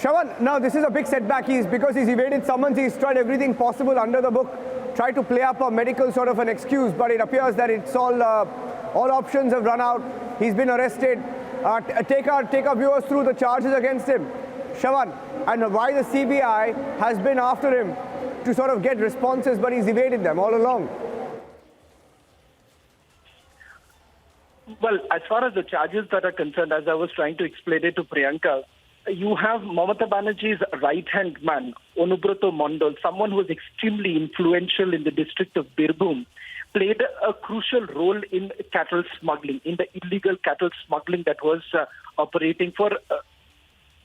Shravan, now this is a big setback. Because he's evaded summons, he's tried everything possible under the book, tried to play up a medical sort of an excuse, but it appears that it's all options have run out. He's been arrested. Take our viewers through the charges against him, Shravan, and why the CBI has been after him to sort of get responses, but he's evaded them all along. Well, as far as the charges that are concerned, as I was trying to explain it to Priyanka, you have Mamata Banerjee's right-hand man, Anubrata Mondal, someone who was extremely influential in the district of Birbhum, played a crucial role in cattle smuggling, in the illegal cattle smuggling that was operating for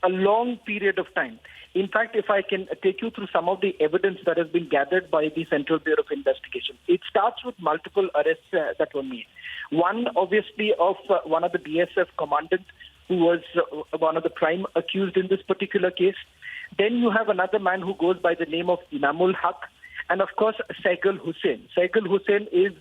a long period of time. In fact, if I can take you through some of the evidence that has been gathered by the Central Bureau of Investigation, it starts with multiple arrests that were made. One, obviously, of one of the BSF commandants who was one of the prime accused in this particular case. Then you have another man who goes by the name of Inamul Haq, and of course, Saigul Hussain. Saigul Hussain is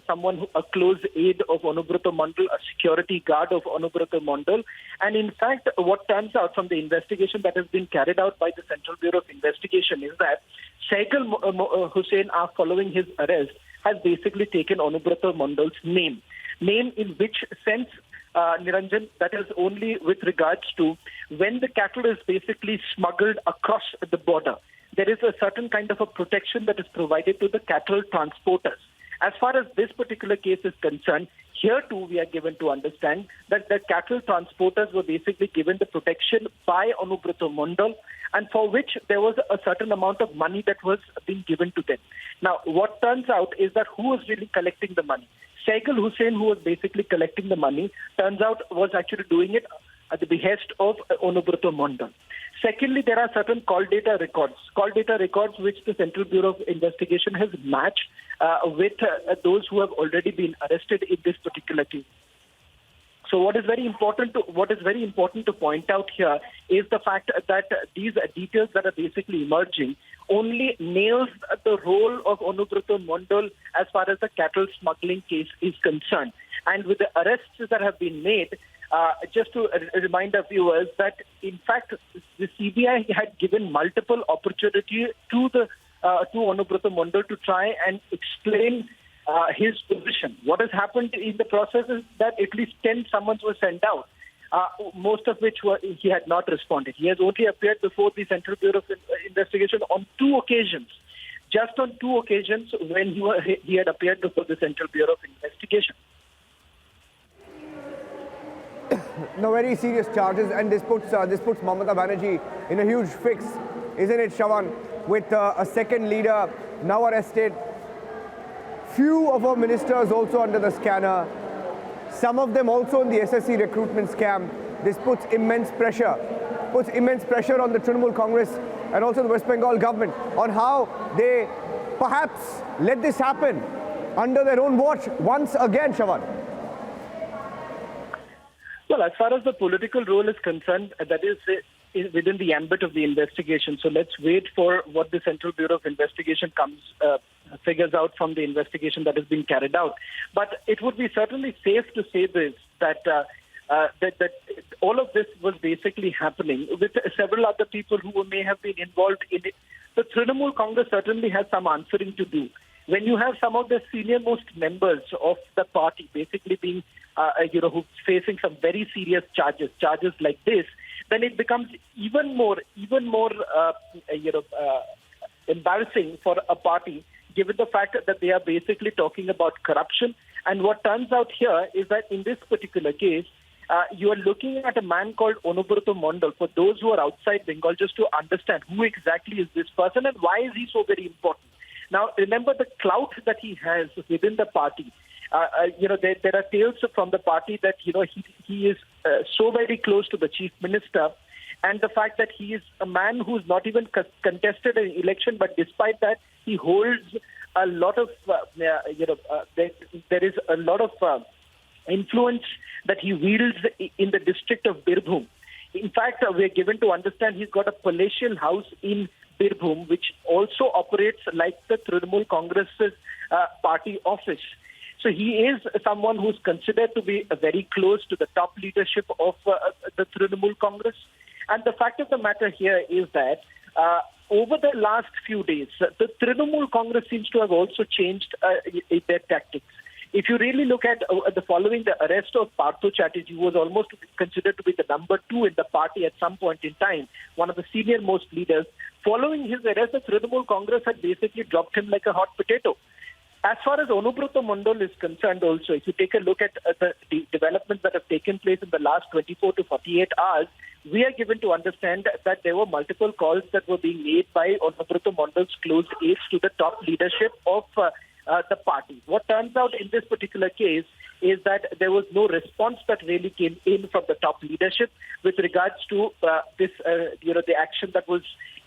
someone, a close aide of Anubrata Mondal, a security guard of Anubrata Mondal. And in fact, what turns out from the investigation that has been carried out by the Central Bureau of Investigation is that Saigul Hussain, following his arrest, has basically taken Anubrata Mondal's name. Name in which sense, Niranjan, that is only with regards to when the cattle is basically smuggled across the border. There is a certain kind of a protection that is provided to the cattle transporters. As far as this particular case is concerned, here too we are given to understand that the cattle transporters were basically given the protection by Anubrata Mondal, and for which there was a certain amount of money that was being given to them. Now, what turns out is that who was really collecting the money? Saigul Hussain, who was basically collecting the money, turns out was actually doing it at the behest of Anubrata Mondal. Secondly, there are certain call data records which the Central Bureau of Investigation has matched with those who have already been arrested in this particular case. So what is very important to point out here is the fact that these details that are basically emerging only nails the role of Anubrata Mondal as far as the cattle smuggling case is concerned. And with the arrests that have been made, just to remind our viewers that, in fact, the CBI had given multiple opportunity to Anubrata Mondal to try and explain his position. What has happened in the process is that at least 10 summons were sent out, most of which he had not responded. He has only appeared before the Central Bureau of Investigation on 2 occasions. Just on 2 occasions when he had appeared before the Central Bureau of Investigation. No, very serious charges, and this puts Mamata Banerjee in a huge fix, isn't it, Shravan? With a second leader now arrested, few of our ministers also under the scanner, some of them also in the SSC recruitment scam. This puts immense pressure on the Trinamool Congress and also the West Bengal government on how they perhaps let this happen under their own watch once again, Shravan. Well, as far as the political role is concerned, that is within the ambit of the investigation. So let's wait for what the Central Bureau of Investigation figures out from the investigation that has been carried out. But it would be certainly safe to say this, that all of this was basically happening with several other people who may have been involved in it. The Trinamool Congress certainly has some answering to do. When you have some of the senior-most members of the party basically being, who facing some very serious charges like this, then it becomes even more embarrassing for a party, given the fact that they are basically talking about corruption. And what turns out here is that in this particular case, you are looking at a man called Anubrata Mondal. For those who are outside Bengal, just to understand who exactly is this person and why is he so very important. Now, remember the clout that he has within the party. There are tales from the party that, he is so very close to the chief minister, and the fact that he is a man who's not even contested an election, but despite that, he holds a lot of, there is a lot of influence that he wields in the district of Birbhum. In fact, we are given to understand he's got a palatial house in Birbhum, which also operates like the Trinamool Congress's party office. So he is someone who's considered to be very close to the top leadership of the Trinamool Congress. And the fact of the matter here is that over the last few days, the Trinamool Congress seems to have also changed their tactics. If you really look at following the arrest of Partho Chatterjee, who was almost considered to be the number 2 in the party at some point in time, one of the senior most leaders, following his arrest, the Trinamool Congress had basically dropped him like a hot potato. As far as Anubrata Mondal is concerned also, if you take a look at the developments that have taken place in the last 24 to 48 hours, we are given to understand that there were multiple calls that were being made by Anubrata Mondal's close aides to the top leadership of the party. What turns out in this particular case is that there was no response that really came in from the top leadership with regards to the action that was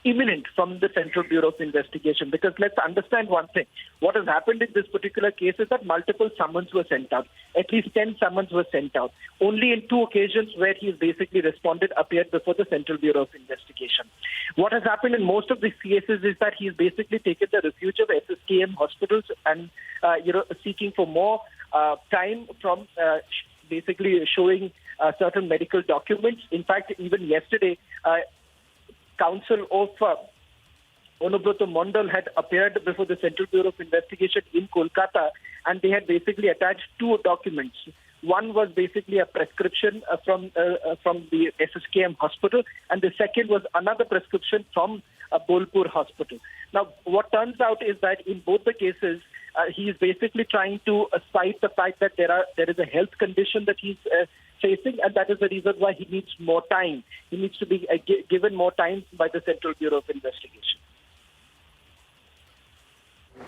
imminent from the Central Bureau of Investigation. Because let's understand one thing. What has happened in this particular case is that multiple summons were sent out. At least 10 summons were sent out. Only in 2 occasions where he's basically responded appeared before the Central Bureau of Investigation. What has happened in most of these cases is that he's basically taken the refuge of SSKM hospitals and, seeking for more time from basically showing certain medical documents. In fact, even yesterday, counsel of Anubrata Mondal had appeared before the Central Bureau of Investigation in Kolkata, and they had basically attached 2 documents. One was basically a prescription from the SSKM hospital, and the second was another prescription from Bolpur hospital. Now, what turns out is that in both the cases, he is basically trying to cite the fact that there is a health condition that he's facing, and that is the reason why he needs more time. He needs to be given more time by the Central Bureau of Investigation.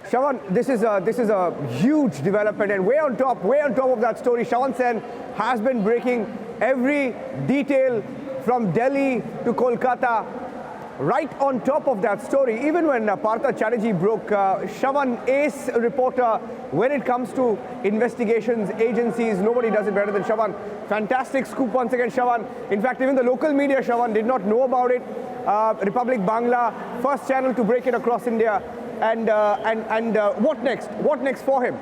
Shravan, this is a huge development, and way on top of that story, Shravan Sen has been breaking every detail from Delhi to Kolkata. Right on top of that story, even when Partho Chatterjee broke, Shravan, ace reporter when it comes to investigations, agencies, nobody does it better than Shravan. Fantastic scoop once again, Shravan. In fact, even the local media, Shravan, did not know about it. Republic Bangla, first channel to break it across India. And what next? What next for him?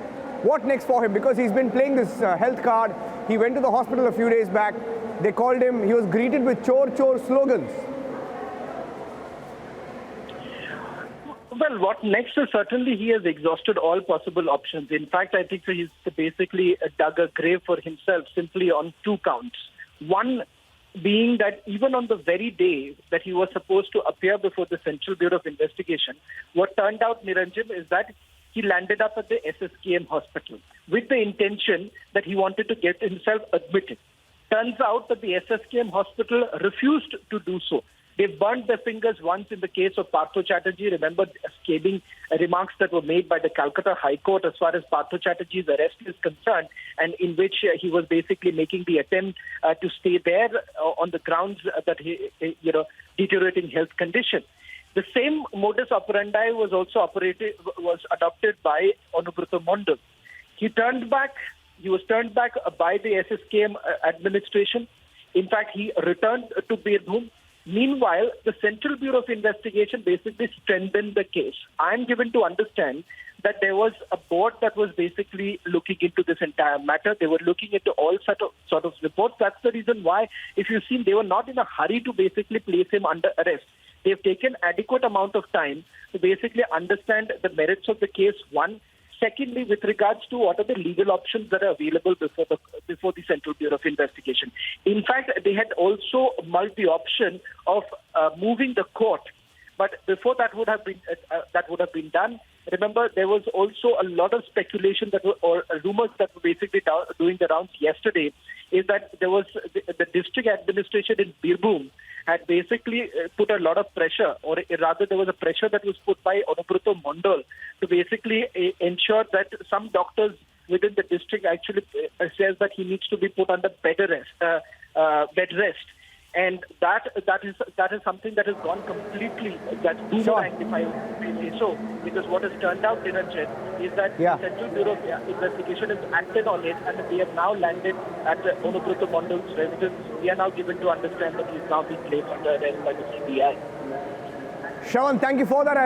What next for him? Because he's been playing this health card. He went to the hospital a few days back. They called him. He was greeted with chor chor slogans. Well, what next is certainly he has exhausted all possible options. In fact, I think he's basically dug a grave for himself simply on 2 counts. One being that even on the very day that he was supposed to appear before the Central Bureau of Investigation, what turned out, Niranjan, is that he landed up at the SSKM hospital with the intention that he wanted to get himself admitted. Turns out that the SSKM hospital refused to do so. They burned their fingers once in the case of Partho Chatterjee. Remember scathing remarks that were made by the Calcutta High Court as far as Partho Chatterjee's arrest is concerned, and in which he was basically making the attempt to stay there on the grounds that he, deteriorating health condition. The same modus operandi was also adopted by Anubrata Mondal. He was turned back by the SSKM administration. In fact, he returned to Birbhum. Meanwhile, the Central Bureau of Investigation basically strengthened the case. I'm given to understand that there was a board that was basically looking into this entire matter. They were looking into all sort of reports. That's the reason why, if you've seen, they were not in a hurry to basically place him under arrest. They've taken adequate amount of time to basically understand the merits of the case, one. Secondly, with regards to what are the legal options that are available before the Central Bureau of Investigation. In fact, they had also mulled the option of moving the court, but before that would have been done. Remember, there was also a lot of speculation or rumors that were basically doing the rounds yesterday. Is that there was the district administration in Birbhum had basically put a lot of pressure, or rather there was a pressure that was put by Anubrata Mondal to basically ensure that some doctors within the district actually says that he needs to be put under bed rest. And that is something that has gone completely, that's boomerang, if I may say so, because what has turned out, Niranjan, is that the Central Bureau of Investigation has acted on it, and they have now landed at Anubrata Mondal's residence. We are now given to understand that he is now being placed under arrest by the CBI. Shravan, thank you for that.